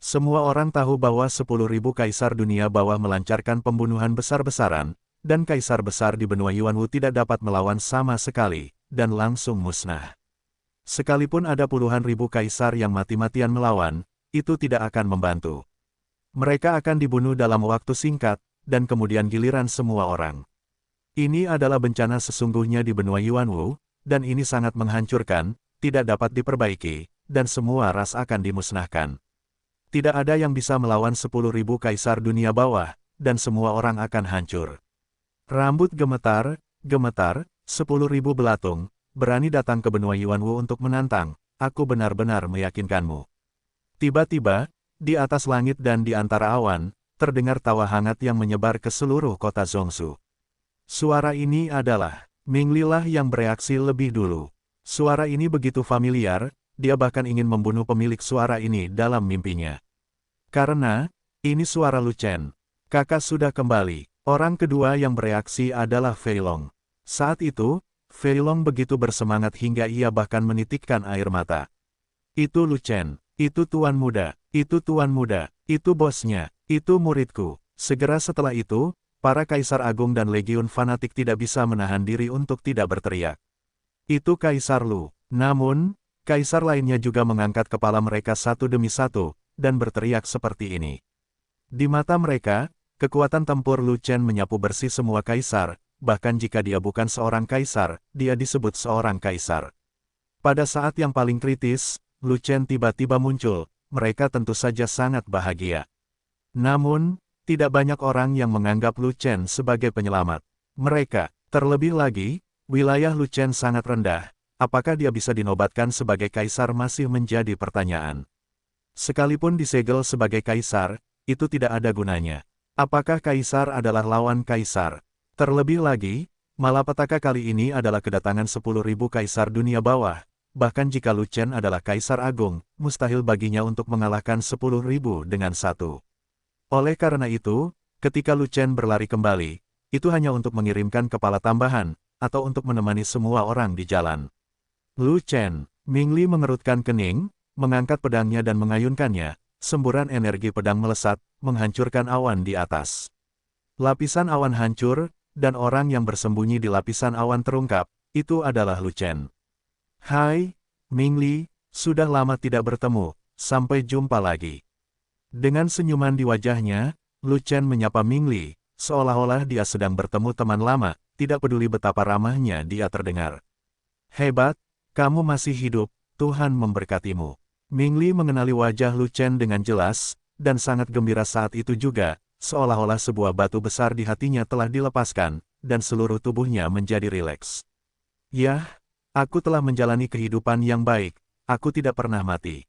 Semua orang tahu bahwa 10.000 kaisar dunia bawah melancarkan pembunuhan besar-besaran, dan kaisar besar di benua Yuanwu tidak dapat melawan sama sekali, dan langsung musnah. Sekalipun ada puluhan ribu kaisar yang mati-matian melawan, itu tidak akan membantu. Mereka akan dibunuh dalam waktu singkat, dan kemudian giliran semua orang. Ini adalah bencana sesungguhnya di benua Yuanwu, dan ini sangat menghancurkan, tidak dapat diperbaiki, dan semua ras akan dimusnahkan. Tidak ada yang bisa melawan 10.000 kaisar dunia bawah, dan semua orang akan hancur. Rambut gemetar, 10.000 belatung, berani datang ke benua Yuanwu untuk menantang, aku benar-benar meyakinkanmu. Tiba-tiba, di atas langit dan di antara awan, terdengar tawa hangat yang menyebar ke seluruh kota Zhongzhou. Suara ini adalah Ming Li lah yang bereaksi lebih dulu. Suara ini begitu familiar, dia bahkan ingin membunuh pemilik suara ini dalam mimpinya. Karena, ini suara Lu Chen. Kakak sudah kembali. Orang kedua yang bereaksi adalah Fei Long. Saat itu, Fei Long begitu bersemangat hingga ia bahkan menitikkan air mata. Itu Lu Chen, itu Tuan Muda, itu Tuan Muda, itu bosnya, itu muridku. Segera setelah itu, para kaisar agung dan legiun fanatik tidak bisa menahan diri untuk tidak berteriak. Itu Kaisar Lu. Namun, kaisar lainnya juga mengangkat kepala mereka satu demi satu, dan berteriak seperti ini. Di mata mereka, kekuatan tempur Lu Chen menyapu bersih semua kaisar, bahkan jika dia bukan seorang kaisar, dia disebut seorang kaisar. Pada saat yang paling kritis, Lu Chen tiba-tiba muncul, mereka tentu saja sangat bahagia. Namun, tidak banyak orang yang menganggap Lu Chen sebagai penyelamat. Mereka, terlebih lagi, wilayah Lu Chen sangat rendah, apakah dia bisa dinobatkan sebagai kaisar masih menjadi pertanyaan. Sekalipun disegel sebagai kaisar, itu tidak ada gunanya. Apakah kaisar adalah lawan kaisar? Terlebih lagi, malapetaka kali ini adalah kedatangan 10.000 kaisar dunia bawah, bahkan jika Lu Chen adalah Kaisar Agung, mustahil baginya untuk mengalahkan 10.000 dengan satu. Oleh karena itu, ketika Lu Chen berlari kembali, itu hanya untuk mengirimkan kepala tambahan, atau untuk menemani semua orang di jalan. Lu Chen, Ming Li mengerutkan kening, mengangkat pedangnya dan mengayunkannya, semburan energi pedang melesat, menghancurkan awan di atas. Lapisan awan hancur, dan orang yang bersembunyi di lapisan awan terungkap, itu adalah Lu Chen. Hai, Ming Li, sudah lama tidak bertemu, sampai jumpa lagi. Dengan senyuman di wajahnya, Lu Chen menyapa Ming Li, seolah-olah dia sedang bertemu teman lama, tidak peduli betapa ramahnya dia terdengar. Hebat, kamu masih hidup, Tuhan memberkatimu. Ming Li mengenali wajah Lu Chen dengan jelas, dan sangat gembira saat itu juga, seolah-olah sebuah batu besar di hatinya telah dilepaskan, dan seluruh tubuhnya menjadi rileks. Yah, aku telah menjalani kehidupan yang baik, aku tidak pernah mati.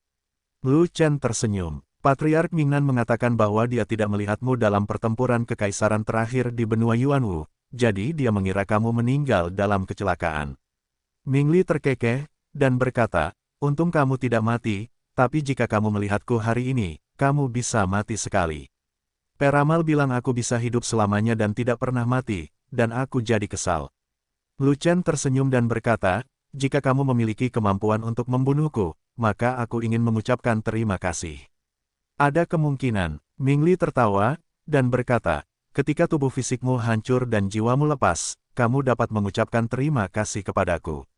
Lu Chen tersenyum. Patriark Mingnan mengatakan bahwa dia tidak melihatmu dalam pertempuran kekaisaran terakhir di benua Yuanwu, jadi dia mengira kamu meninggal dalam kecelakaan. Ming Li terkekeh, dan berkata, untung kamu tidak mati, tapi jika kamu melihatku hari ini, kamu bisa mati sekali. Peramal bilang aku bisa hidup selamanya dan tidak pernah mati, dan aku jadi kesal. Lu Chen tersenyum dan berkata, jika kamu memiliki kemampuan untuk membunuhku, maka aku ingin mengucapkan terima kasih. Ada kemungkinan, Ming Li tertawa, dan berkata, ketika tubuh fisikmu hancur dan jiwamu lepas, kamu dapat mengucapkan terima kasih kepadaku.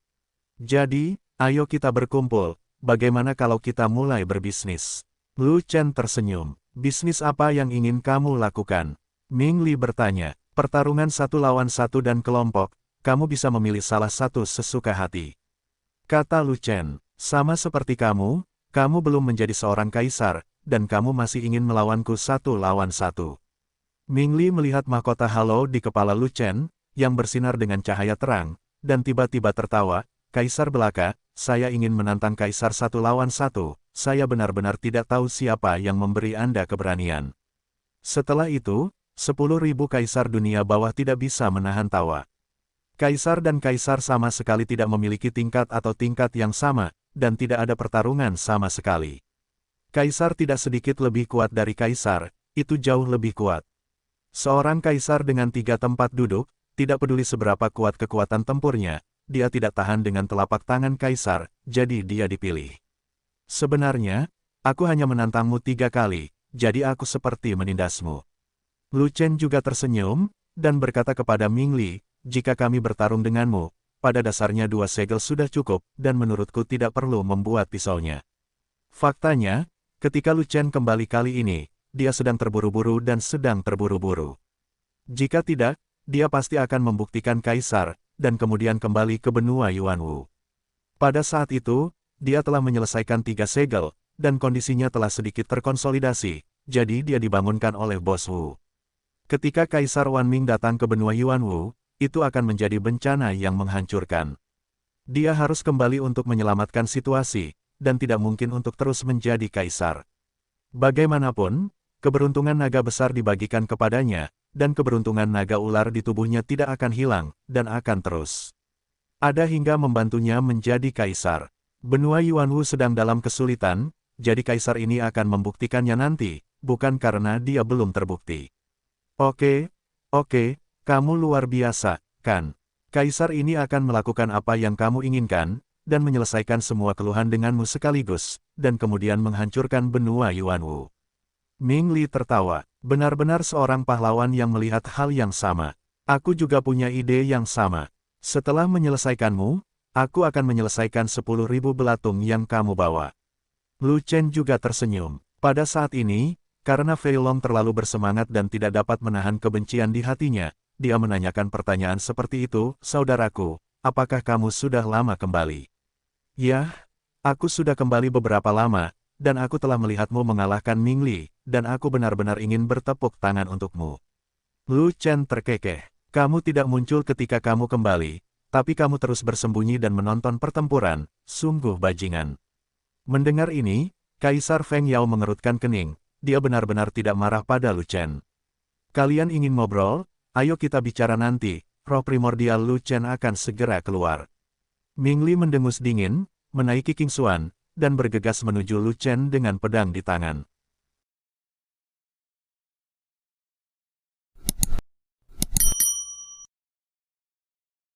Jadi, ayo kita berkumpul, bagaimana kalau kita mulai berbisnis? Lu Chen tersenyum, bisnis apa yang ingin kamu lakukan? Ming Li bertanya, pertarungan 1 lawan 1 dan kelompok, kamu bisa memilih salah satu sesuka hati. Kata Lu Chen, sama seperti kamu belum menjadi seorang kaisar, dan kamu masih ingin melawanku 1 lawan 1. Ming Li melihat mahkota halo di kepala Lu Chen, yang bersinar dengan cahaya terang, dan tiba-tiba tertawa, Kaisar belaka, saya ingin menantang Kaisar 1 lawan 1, saya benar-benar tidak tahu siapa yang memberi Anda keberanian. Setelah itu, 10.000 Kaisar dunia bawah tidak bisa menahan tawa. Kaisar dan Kaisar sama sekali tidak memiliki tingkat atau tingkat yang sama, dan tidak ada pertarungan sama sekali. Kaisar tidak sedikit lebih kuat dari Kaisar, itu jauh lebih kuat. Seorang Kaisar dengan 3 tempat duduk, tidak peduli seberapa kuat kekuatan tempurnya, dia tidak tahan dengan telapak tangan Kaisar, jadi dia dipilih. Sebenarnya, aku hanya menantangmu 3 kali, jadi aku seperti menindasmu. Lu Chen juga tersenyum, dan berkata kepada Ming Li, jika kami bertarung denganmu, pada dasarnya 2 segel sudah cukup, dan menurutku tidak perlu membuat pisaunya. Faktanya, ketika Lu Chen kembali kali ini, dia sedang terburu-buru dan sedang terburu-buru. Jika tidak, dia pasti akan membuktikan Kaisar, dan kemudian kembali ke benua Yuanwu. Pada saat itu, dia telah menyelesaikan 3 segel, dan kondisinya telah sedikit terkonsolidasi, jadi dia dibangunkan oleh Bos Wu. Ketika Kaisar Wanming datang ke benua Yuanwu, itu akan menjadi bencana yang menghancurkan. Dia harus kembali untuk menyelamatkan situasi, dan tidak mungkin untuk terus menjadi kaisar. Bagaimanapun, keberuntungan naga besar dibagikan kepadanya, dan keberuntungan naga ular di tubuhnya tidak akan hilang, dan akan terus ada hingga membantunya menjadi kaisar. Benua Yuanwu sedang dalam kesulitan, jadi kaisar ini akan membuktikannya nanti, bukan karena dia belum terbukti. Oke, kamu luar biasa, kan? Kaisar ini akan melakukan apa yang kamu inginkan, dan menyelesaikan semua keluhan denganmu sekaligus, dan kemudian menghancurkan benua Yuanwu. Ming Li tertawa, benar-benar seorang pahlawan yang melihat hal yang sama. Aku juga punya ide yang sama. Setelah menyelesaikanmu, aku akan menyelesaikan 10.000 belatung yang kamu bawa. Lu Chen juga tersenyum. Pada saat ini, karena Fei Long terlalu bersemangat dan tidak dapat menahan kebencian di hatinya, dia menanyakan pertanyaan seperti itu, saudaraku, apakah kamu sudah lama kembali? Ya, aku sudah kembali beberapa lama, dan aku telah melihatmu mengalahkan Ming Li, dan aku benar-benar ingin bertepuk tangan untukmu. Lu Chen terkekeh. Kamu tidak muncul ketika kamu kembali, tapi kamu terus bersembunyi dan menonton pertempuran, sungguh bajingan. Mendengar ini, Kaisar Feng Yao mengerutkan kening, dia benar-benar tidak marah pada Lu Chen. Kalian ingin ngobrol? Ayo kita bicara nanti, roh primordial Lu Chen akan segera keluar. Ming Li mendengus dingin, menaiki King Xuan, dan bergegas menuju Lu Chen dengan pedang di tangan.